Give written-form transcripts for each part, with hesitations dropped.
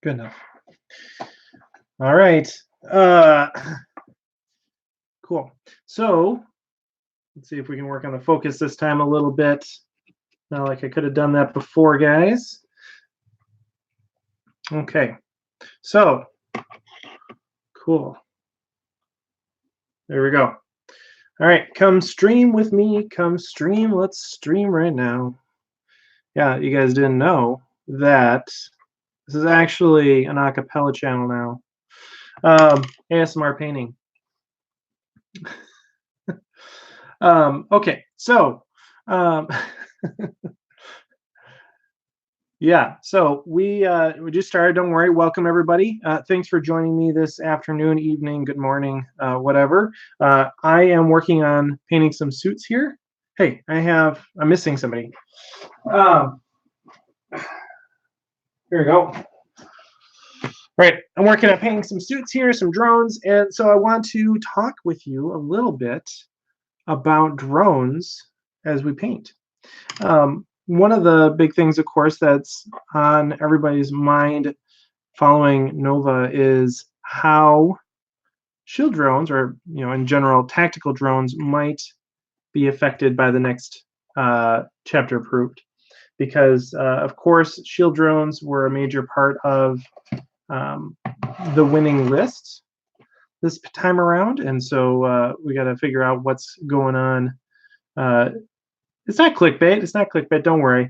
Good enough. All right. Cool. So let's see if we can work on the focus this time a little bit. Not like I could have done that before, guys. Okay. So cool. There we go. All right, come stream with me. Come stream. Let's stream right now. Yeah, you guys didn't know that this is actually an acapella channel now. ASMR painting. Okay, so yeah, so we just started. Don't worry. Welcome everybody. Thanks for joining me this afternoon, evening, good morning, whatever. I am working on painting some suits here. Hey, I'm missing somebody. Here we go. Right, I'm working on painting some suits here, some drones, and so I want to talk with you a little bit about drones as we paint. One of the big things, of course, that's on everybody's mind following Nova is how shield drones, or in general, tactical drones, might be affected by the next chapter approved. Because, of course, shield drones were a major part of the winning list this time around, and so we got to figure out what's going on. It's not clickbait. It's not clickbait. Don't worry.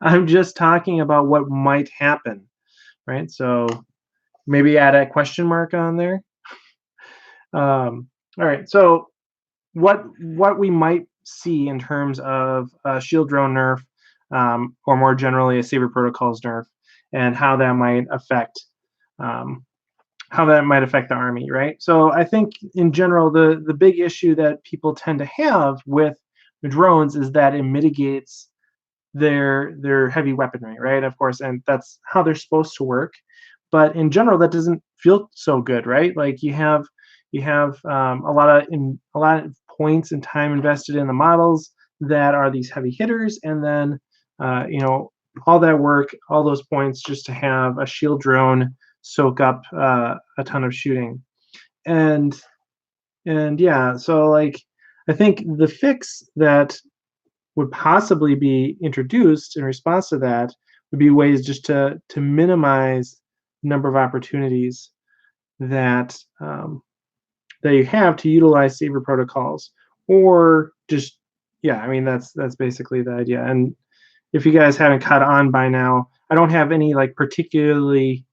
I'm just talking about what might happen, right? So maybe add a question mark on there. All right. So what we might see in terms of shield drone nerf, or more generally a Saber Protocols nerf, and how that might affect the army, right? So I think in general, the big issue that people tend to have with the drones is that it mitigates their heavy weaponry, right? Of course, and that's how they're supposed to work. But in general, that doesn't feel so good, right? Like you have a lot of points and time invested in the models that are these heavy hitters, and then all that work, all those points just to have a shield drone soak up a ton of shooting. And yeah, so like I think the fix that would possibly be introduced in response to that would be ways just to minimize the number of opportunities that that you have to utilize Saber protocols, or just I mean that's basically the idea. And if you guys haven't caught on by now, I don't have any like particularly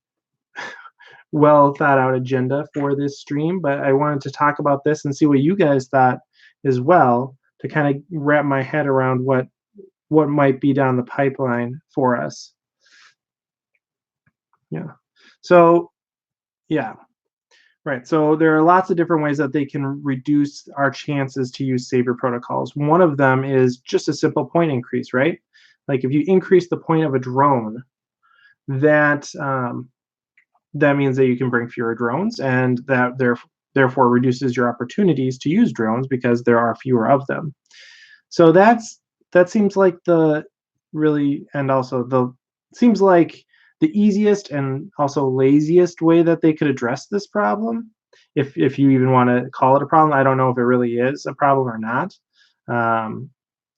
well thought out agenda for this stream, but I wanted to talk about this and see what you guys thought as well, to kind of wrap my head around what might be down the pipeline for us. Yeah. So yeah. Right. So there are lots of different ways that they can reduce our chances to use Saber protocols. One of them is just a simple point increase, right? Like if you increase the point of a drone, that means that you can bring fewer drones, and that therefore reduces your opportunities to use drones because there are fewer of them. So that seems like seems like the easiest and also laziest way that they could address this problem, if you even want to call it a problem. I don't know if it really is a problem or not.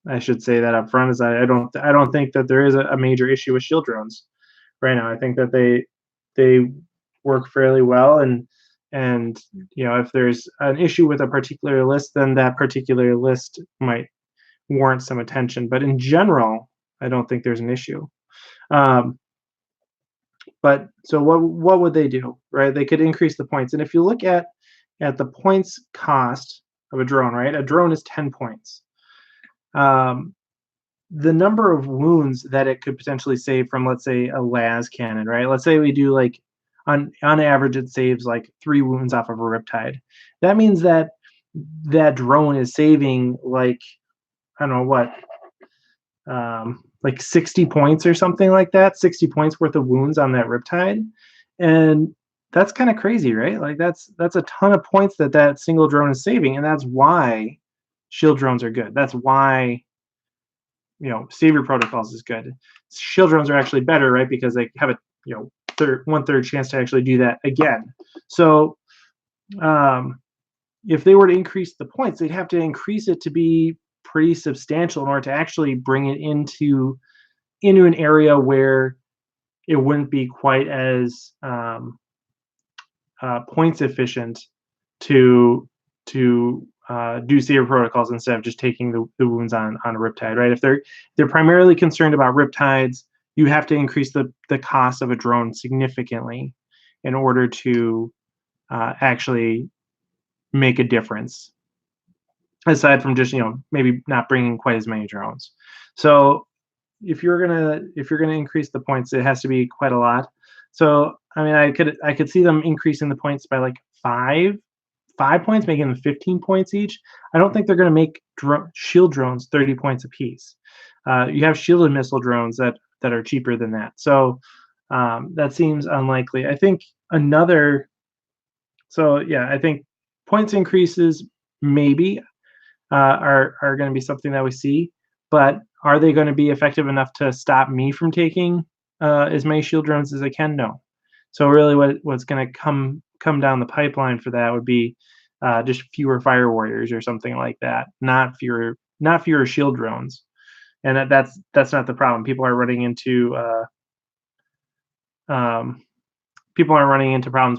I should say that up front, is I don't think that there is a major issue with shield drones right now. I think that they work fairly well, and if there's an issue with a particular list, then that particular list might warrant some attention. But in general, I don't think there's an issue. But so what would they do, right? They could increase the points. And if you look at the points cost of a drone, right? A drone is 10 points. The number of wounds that it could potentially save from, let's say, a las cannon, right? Let's say we do like on average it saves like 3 wounds off of a riptide. That means that drone is saving like, I don't know what, like 60 points or something like that, 60 points worth of wounds on that riptide. And that's kind of crazy, right? Like that's a ton of points that single drone is saving. And that's why shield drones are good. That's why Saber protocols is good. Shield drones are actually better, right? Because they have a 1/3 chance to actually do that again. So if they were to increase the points, they'd have to increase it to be pretty substantial in order to actually bring it into an area where it wouldn't be quite as points efficient to do saber protocols instead of just taking the wounds on a riptide, right? If they're primarily concerned about riptides, you have to increase the cost of a drone significantly in order to actually make a difference. Aside from just maybe not bringing quite as many drones. So if you're gonna increase the points, it has to be quite a lot. So I mean, I could see them increasing the points by like five points, making them 15 points each. I don't think they're going to make shield drones 30 points apiece. You have shielded missile drones that are cheaper than that. So that seems unlikely. I think I think points increases maybe are going to be something that we see, but are they going to be effective enough to stop me from taking as many shield drones as I can? No. So really what's going to come down the pipeline for that would be just fewer fire warriors or something like that, not fewer shield drones. And that's not the problem. People are running into problems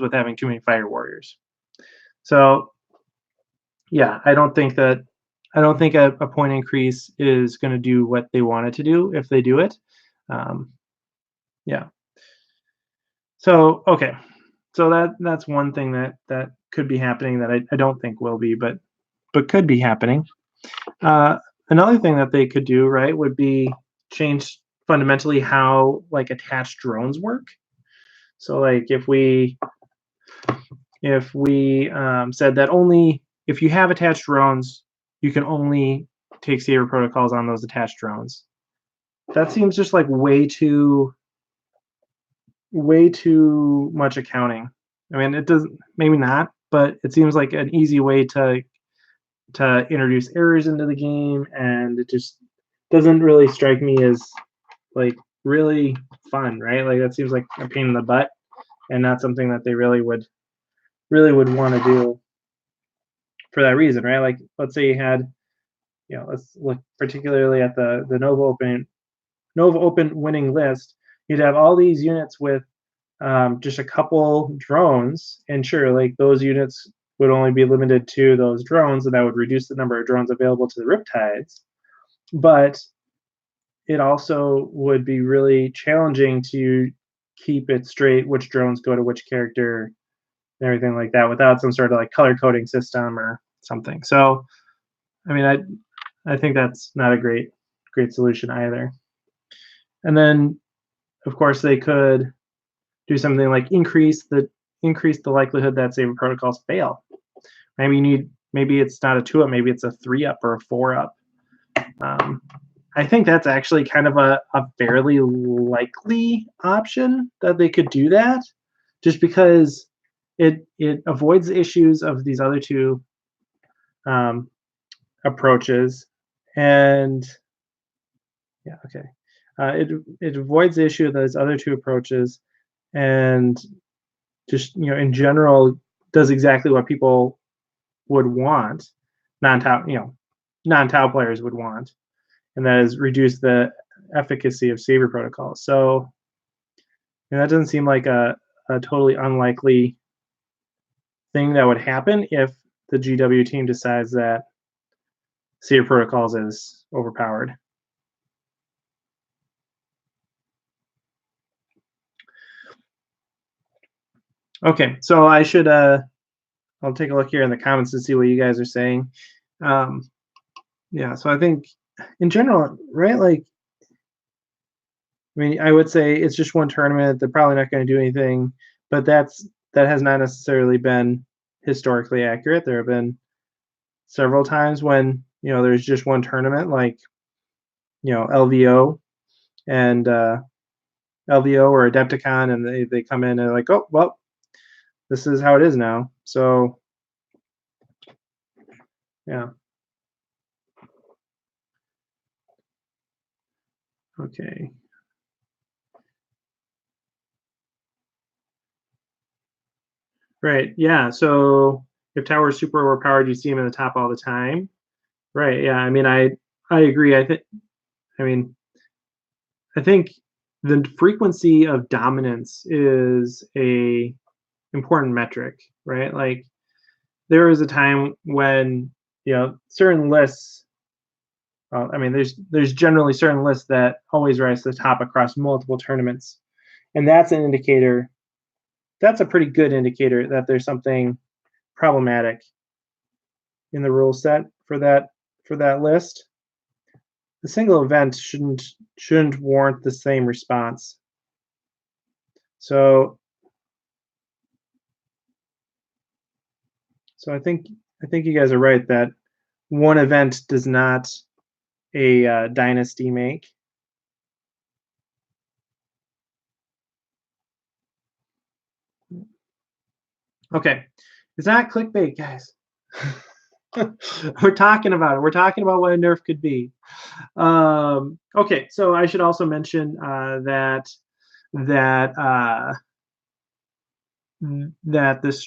with having too many fire warriors. So yeah, I don't think a point increase is going to do what they want it to do if they do it. Yeah. So okay, so that's one thing that could be happening that I don't think will be, but could be happening. Another thing that they could do, right, would be change fundamentally how like attached drones work. So like if we said that only if you have attached drones, you can only take saber protocols on those attached drones. That seems just like way too much accounting. I mean, it doesn't, maybe not, but it seems like an easy way to introduce errors into the game, and it just doesn't really strike me as like really fun, right? Like that seems like a pain in the butt and not something that they really would want to do for that reason, right? Like let's say you had, let's look particularly at the Nova Open winning list. You'd have all these units with just a couple drones, and sure, like those units would only be limited to those drones, and that would reduce the number of drones available to the riptides. But it also would be really challenging to keep it straight which drones go to which character and everything like that without some sort of like color coding system or something. So, I mean, I think that's not a great solution either. And then, of course, they could do something like increase the likelihood that saber protocols fail. Maybe it's not a 2-up, maybe it's a 3-up or a 4-up. I think that's actually kind of a fairly likely option that they could do that, just because it avoids the issues of these other two approaches, and yeah, okay, it avoids the issue of those other two approaches, and just in general does exactly what people would want, non-Tau players would want, and that is reduce the efficacy of saber protocols. So that doesn't seem like a totally unlikely thing that would happen if the GW team decides that saber protocols is overpowered. Okay, so I should I'll take a look here in the comments to see what you guys are saying. Yeah, so I think in general, right, like, I mean, I would say it's just one tournament. They're probably not going to do anything, but that has not necessarily been historically accurate. There have been several times when there's just one tournament, like LVO and LVO or Adepticon, and they come in and they're like, oh well, this is how it is now. So yeah. Okay. Right. Yeah. So if towers are super overpowered, you see them in the top all the time. Right. Yeah. I mean, I agree. I mean, I think the frequency of dominance is a important metric, right? Like there was a time when certain lists. I mean, there's generally certain lists that always rise to the top across multiple tournaments, and that's an indicator. That's a pretty good indicator that there's something problematic in the rule set for that list. A single event shouldn't warrant the same response. So I think you guys are right that one event does not a dynasty make. Okay, it's not clickbait, guys. We're talking about it. We're talking about what a nerf could be. Okay, so I should also mention that that this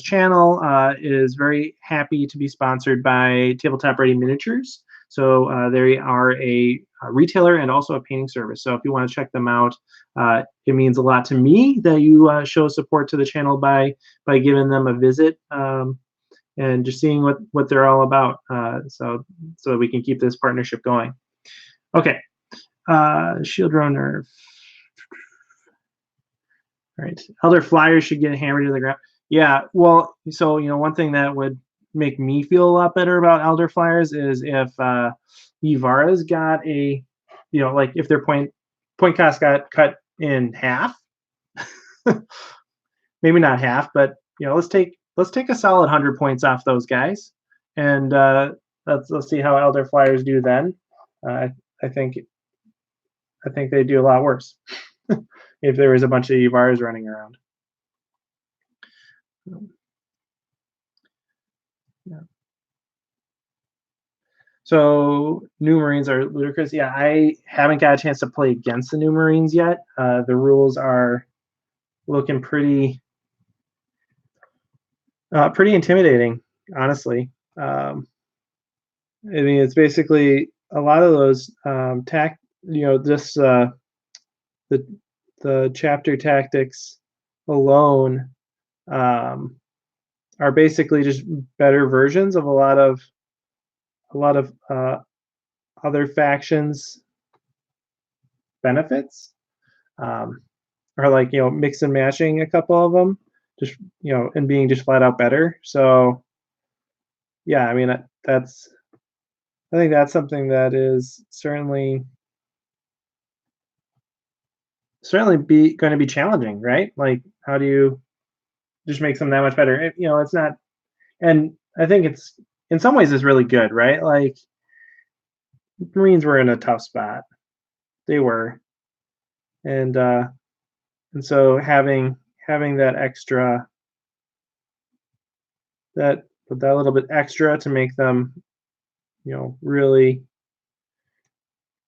channel is very happy to be sponsored by Tabletop Ready Miniatures. So they are a retailer and also a painting service. So if you want to check them out, it means a lot to me that you show support to the channel by giving them a visit and just seeing what they're all about. So we can keep this partnership going. Okay, shield drone nerf. All right, other flyers should get hammered to the ground. Yeah, well, so one thing that would make me feel a lot better about Elder Flyers is if Yvara's got like if their point cost got cut in half. Maybe not half, but let's take a solid 100 points off those guys, and let's see how Elder Flyers do then. I think they do a lot worse if there was a bunch of Yvars running around. Yeah. So new Marines are ludicrous. Yeah, I haven't got a chance to play against the new Marines yet. The rules are looking pretty intimidating, honestly. I mean, it's basically a lot of those just the chapter tactics alone are basically just better versions of a lot of other factions benefits, or like mix and matching a couple of them, just and being just flat out better. So yeah, I mean I think that's something that is certainly be going to be challenging, right? Like how do you just make something that much better? It's not, and I think it's in some ways it's really good, right? Like Marines were in a tough spot. They were, and so having that extra that little bit extra to make them really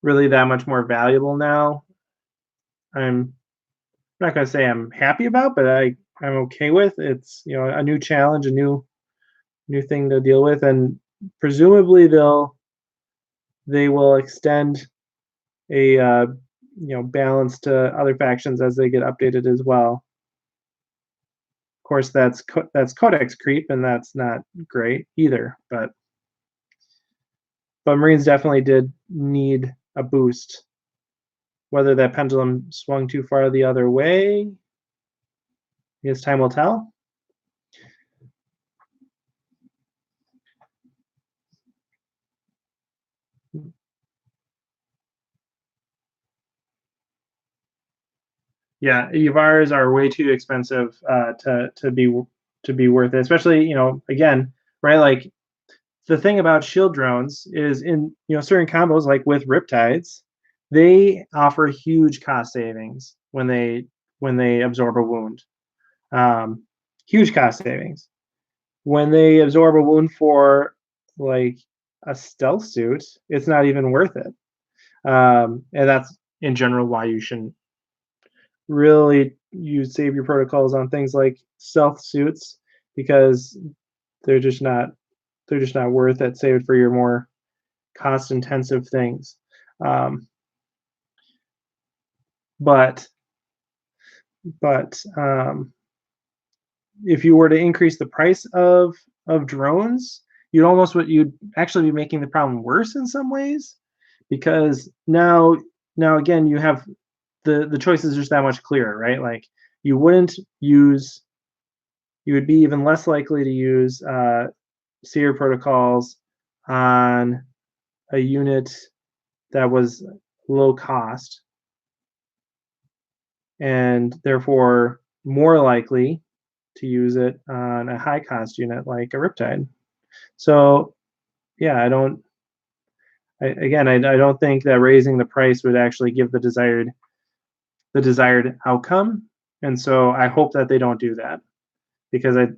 that much more valuable now, I'm not going to say I'm happy about, but I'm okay with. It's a new challenge, a new thing to deal with, and presumably they will extend a balance to other factions as they get updated as well. Of course, that's codex creep, and that's not great either. But Marines definitely did need a boost. Whether that pendulum swung too far the other way, I guess time will tell. Yeah, Yvars are way too expensive to be worth it. Especially, again, right? Like the thing about shield drones is in certain combos, like with Riptides, they offer huge cost savings when they absorb a wound. Huge cost savings. When they absorb a wound for like a stealth suit, it's not even worth it. And that's in general why you shouldn't really you save your protocols on things like stealth suits because they're just not worth it. Save it for your more cost intensive things. Um, but but if you were to increase the price of drones, you'd actually be making the problem worse in some ways, because now again you have the choice is just that much clearer, right? Like you wouldn't use you would be even less likely to use Seer protocols on a unit that was low cost, and therefore more likely to use it on a high cost unit like a Riptide. So yeah, I don't think that raising the price would actually give the desired outcome. And so I hope that they don't do that, because it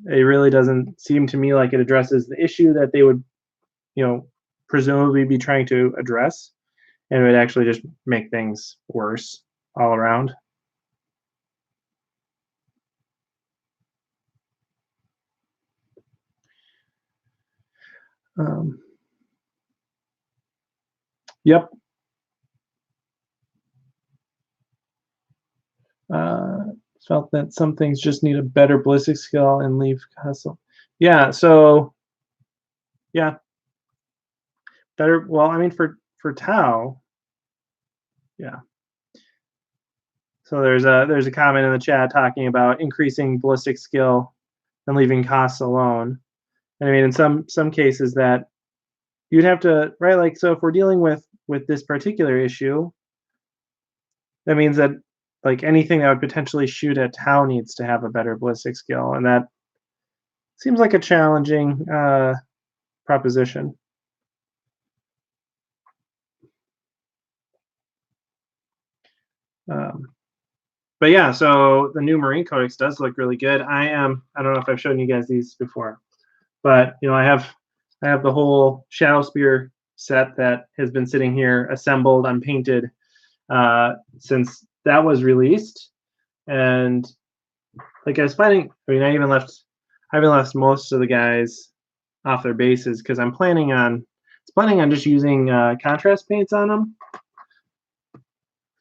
really doesn't seem to me like it addresses the issue that they would, presumably be trying to address, and it would actually just make things worse all around. Um, yep. Uh, Felt that some things just need a better ballistic skill and leave hustle. Yeah. So yeah, better. Well, I mean, for Tau, yeah. So there's a comment in the chat talking about increasing ballistic skill and leaving costs alone. And I mean, in some cases that you'd have to, right, like, so if we're dealing with this particular issue, that means that like anything that would potentially shoot at Tau needs to have a better ballistic skill, and that seems like a challenging proposition. Um, but yeah, so the new Marine Codex does look really good. I don't know if I've shown you guys these before, but I have the whole Shadow Spear set that has been sitting here assembled, unpainted, since that was released. And like I was planning, I mean, I even left most of the guys off their bases because I'm planning on just using contrast paints on them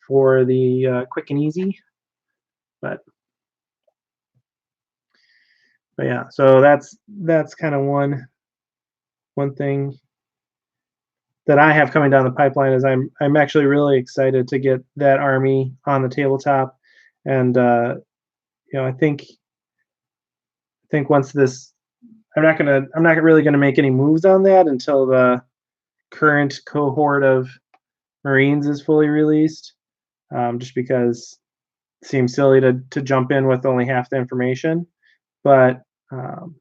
for the quick and easy. But yeah, so that's kind of one thing that I have coming down the pipeline. Is I'm actually really excited to get that army on the tabletop, and I think once this, I'm not really gonna make any moves on that until the current cohort of Marines is fully released, just because it seems silly to jump in with only half the information. But um,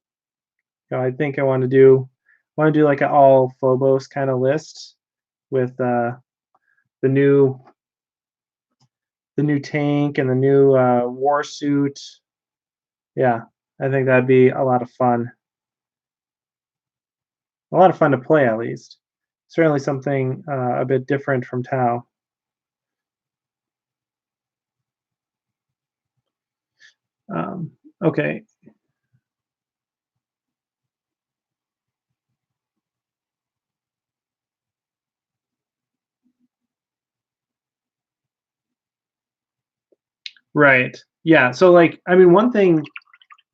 I think I want to do like an all Phobos kind of list with the new tank and the new war suit. Yeah, I think that'd be a lot of fun. A lot of fun to play, at least. Certainly something a bit different from Tau. Okay. Right. Yeah. So like, I mean, one thing.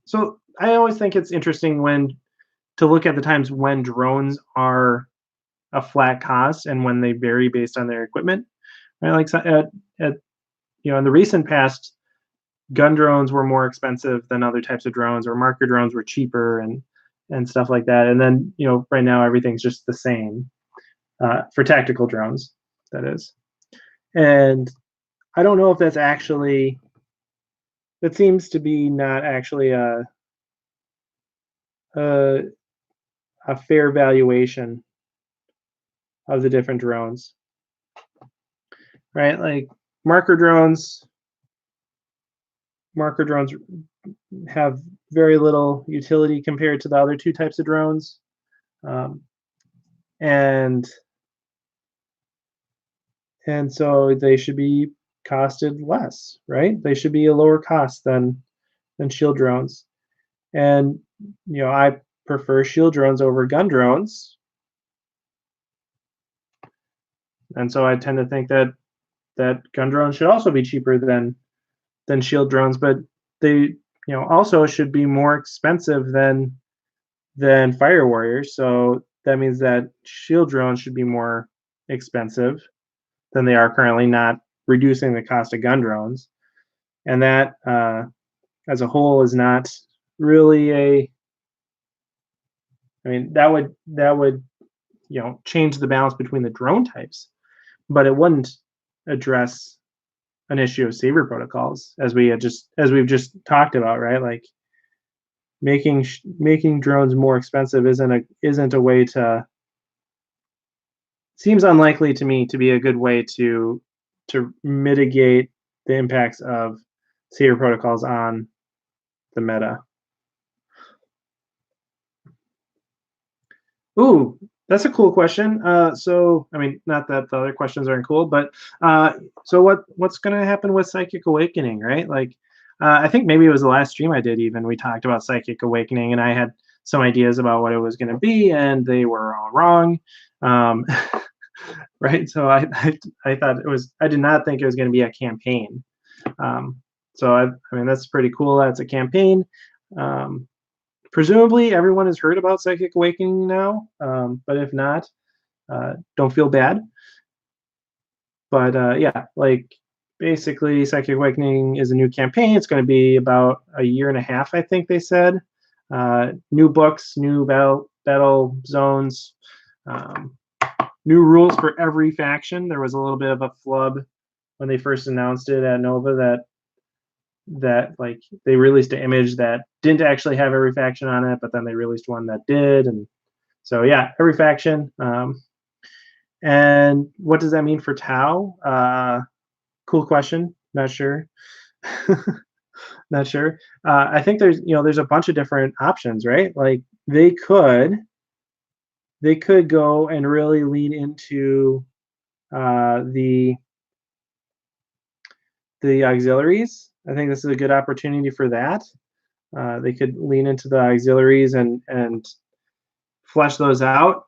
So I always think it's interesting to look at the times when drones are a flat cost and when they vary based on their equipment. Right. Like, so at in the recent past, gun drones were more expensive than other types of drones, or marker drones were cheaper and stuff like that. And then right now everything's just the same for tactical drones, that is. And I don't know if that seems to be not actually a, a fair valuation of the different drones, right? Like marker drones have very little utility compared to the other two types of drones, and so they should be costed less, right? They should be a lower cost than shield drones. And I prefer shield drones over gun drones, and so I tend to think that gun drones should also be cheaper than shield drones, but they also should be more expensive than fire warriors. So that means that shield drones should be more expensive than they are currently, not reducing the cost of gun drones. And that, as a whole, is not really a. I mean, that would change the balance between the drone types, but it wouldn't address an issue of saber protocols, as we've just talked about, right? Like making drones more expensive isn't a way to. Seems unlikely to me to be a good way to mitigate the impacts of saber protocols on the meta. Ooh, that's a cool question. So, I mean, not that the other questions aren't cool, but so what's going to happen with Psychic Awakening, right? Like, I think maybe it was the last stream I did. Even we talked about Psychic Awakening, and I had some ideas about what it was going to be, and they were all wrong. Right? So I thought it was. I did not think it was going to be a campaign. So I mean, that's pretty cool. That's a campaign. Presumably everyone has heard about Psychic Awakening now, but if not, don't feel bad. But yeah, like basically Psychic Awakening is a new campaign. It's going to be about a year and a half, I think they said. New books, new battle zones, new rules for every faction. There was a little bit of a flub when they first announced it at Nova that like they released an image that didn't actually have every faction on it, but then they released one that did. And so yeah, every faction. And what does that mean for Tau? Cool question. Not sure. Not sure. I think there's a bunch of different options, right? Like they could go and really lean into the auxiliaries. I think this is a good opportunity for that. They could lean into the auxiliaries and flesh those out,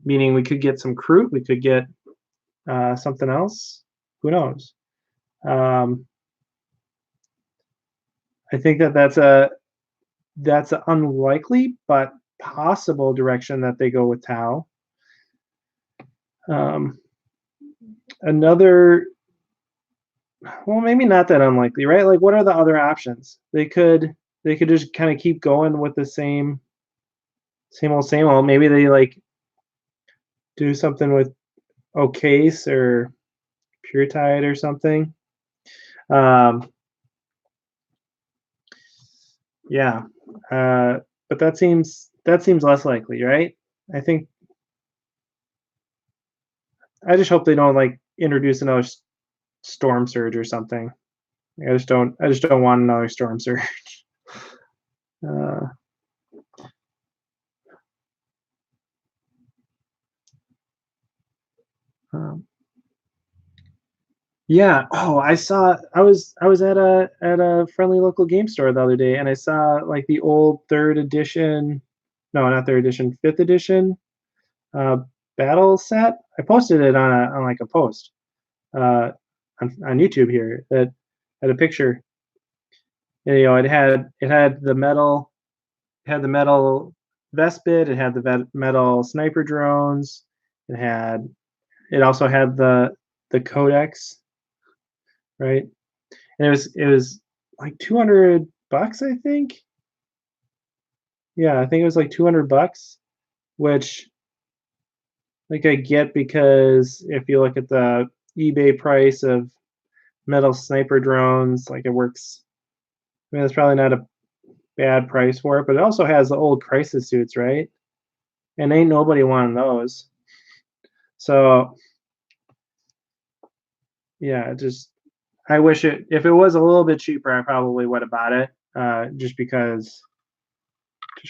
meaning we could get some Kroot, we could get something else. Who knows? I think that's an unlikely but possible direction that they go with Tau. Another, well, maybe not that unlikely, right? Like, what are the other options? They could just kind of keep going with the same old. Maybe they like do something with Ocase or Pure Tide or something. Yeah, but that seems less likely, right? I think I just hope they don't like introduce another storm surge or something. I just don't want another storm surge. Yeah. Oh, I saw. I was at a friendly local game store the other day, and I saw like the old third edition. No, not third edition, fifth edition battle set. I posted it on like a post on YouTube here that had a picture. And, it had the metal, vest bit. It had the metal sniper drones. It also had the codex, right? And it was like $200, I think. Yeah, I think it was like $200, which like I get, because if you look at the eBay price of metal sniper drones, like it works. I mean, it's probably not a bad price for it, but it also has the old crisis suits, right? And ain't nobody wanting those. So yeah, I wish if it was a little bit cheaper, I probably would have bought it, just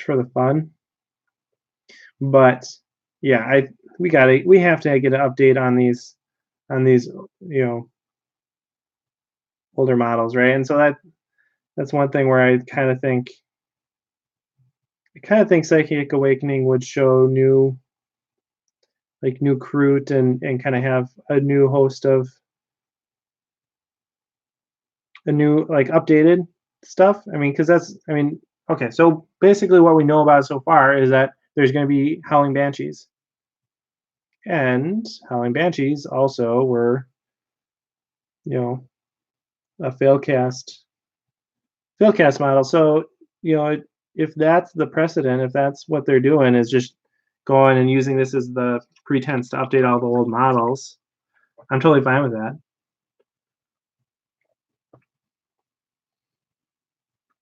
for the fun. But yeah, we have to get an update on these older models, right? And so that's one thing where I kind of think Psychic Awakening would show new new Kroot and kind of have a new host of a new updated stuff. I mean, because okay. So basically, what we know about it so far is that there's going to be Howling Banshees, and Howling Banshees also were, a failcast model. So if that's the precedent, if that's what they're doing, is just going and using this as the pretense to update all the old models, I'm totally fine with that.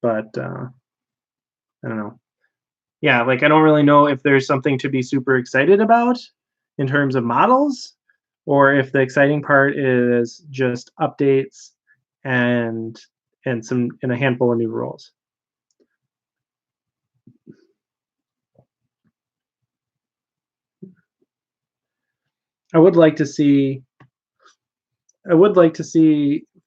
But I don't know. Yeah, I don't really know if there's something to be super excited about in terms of models, or if the exciting part is just updates and a handful of new rules. I would like to see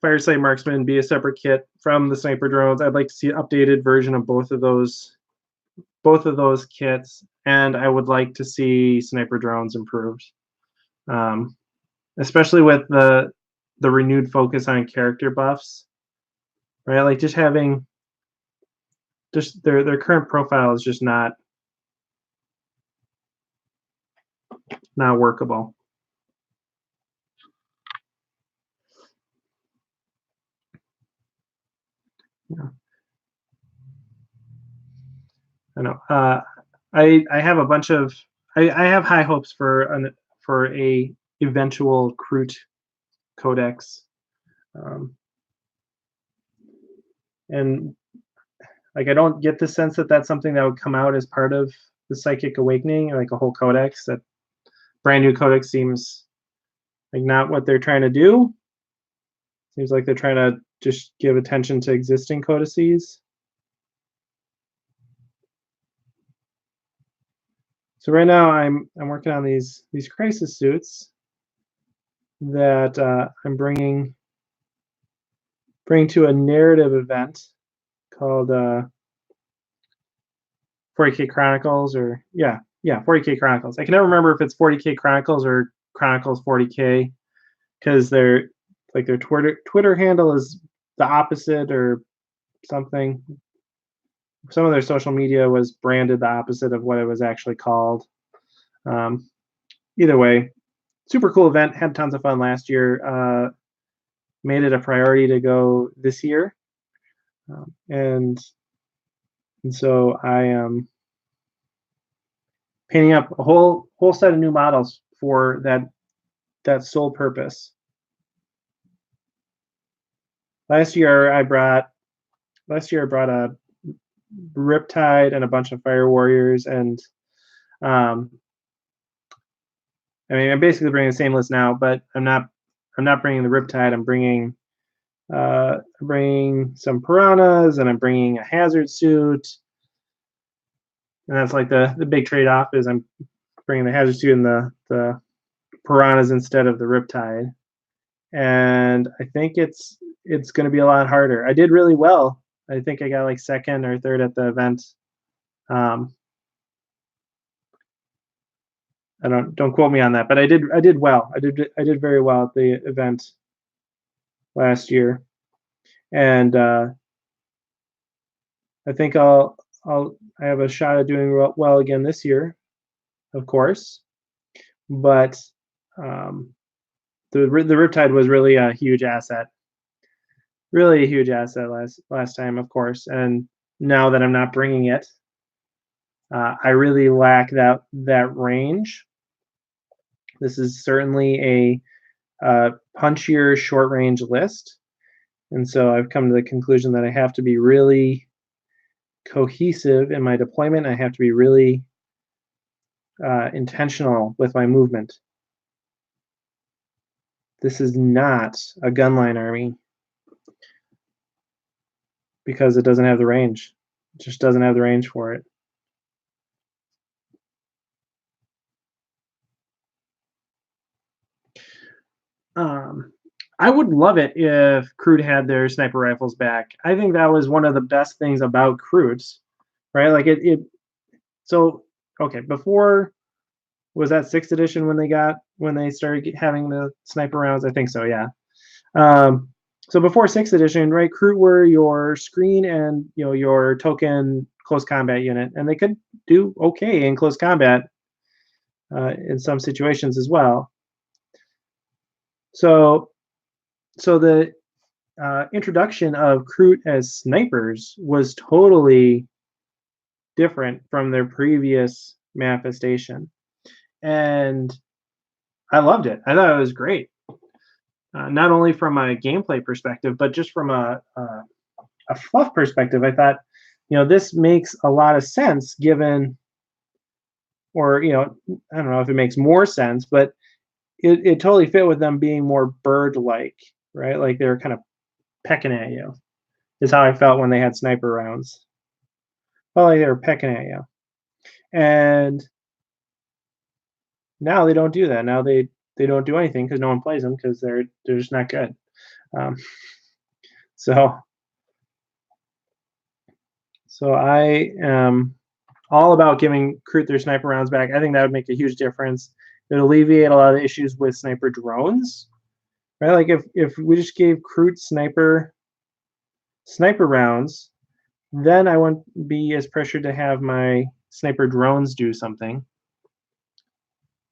Firesight Marksman be a separate kit from the sniper drones. I'd like to see an updated version of both of those kits, and I would like to see sniper drones improved, especially with the renewed focus on character buffs, right? Like just having their current profile is just not workable. Yeah. I know. I have a bunch of I have high hopes for a eventual Kroot codex, and I don't get the sense that that's something that would come out as part of the Psychic Awakening, like a whole codex. That brand new codex seems like not what they're trying to do. Seems like they're trying to just give attention to existing codices. So right now I'm working on these crisis suits that I'm bringing to a narrative event called 40K Chronicles, or 40K Chronicles. I can never remember if it's 40K Chronicles or Chronicles 40K, because their Twitter handle is the opposite or something. Some of their social media was branded the opposite of what it was actually called. Either way, super cool event. Had tons of fun last year. Made it a priority to go this year, and so I am painting up a whole set of new models for that sole purpose. Last year I brought a Riptide and a bunch of Fire Warriors, and I'm basically bringing the same list now, but I'm not bringing the Riptide. I'm bringing some Piranhas, and I'm bringing a Hazard suit, and that's like the big trade-off is I'm bringing the Hazard suit and the Piranhas instead of the Riptide, and I think it's going to be a lot harder. I did really well. I think I got like second or third at the event. I don't quote me on that, but I did well. I did very well at the event last year, and I think I have a shot at doing well again this year, of course. But the Riptide was really a huge asset, last time, of course. And now that I'm not bringing it, I really lack that range. This is certainly a punchier short range list, and so I've come to the conclusion that I have to be really cohesive in my deployment. I have to be really intentional with my movement. This is not a gunline army because it doesn't have the range. It just doesn't have the range for it. I would love it if Crude had their sniper rifles back. I think that was one of the best things about Crudes, right? Like so okay, before, was that 6th edition when they started having the sniper rounds? I think so, yeah. Um, so before 6th edition, right, Crude were your screen and your token close combat unit, and they could do okay in close combat in some situations as well. So the introduction of Crude as snipers was totally different from their previous manifestation, and I loved it. I thought it was great, not only from a gameplay perspective, but just from a fluff perspective. I thought, this makes a lot of sense given, or I don't know if it makes more sense, but it totally fit with them being more bird-like, right? Like they were kind of pecking at you. Is how I felt when they had sniper rounds. Felt like they were pecking at you. And now they don't do that. Now they don't do anything because no one plays them because they're just not good. Um, so I am all about giving Crude their sniper rounds back. I think that would make a huge difference. It would alleviate a lot of issues with sniper drones, right? Like if we just gave Crude sniper rounds, then I wouldn't be as pressured to have my sniper drones do something.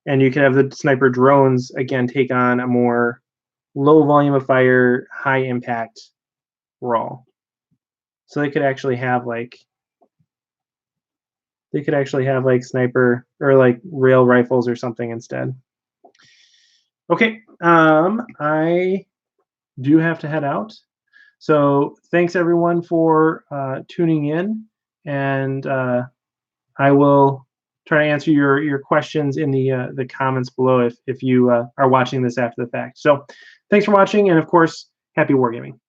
And you could have the sniper drones again take on a more low volume of fire, high impact role. So they could actually have like sniper or like rail rifles or something instead. Okay, I do have to head out. So thanks everyone for tuning in, and I will try to answer your questions in the comments below if you are watching this after the fact. So thanks for watching, and of course, happy wargaming.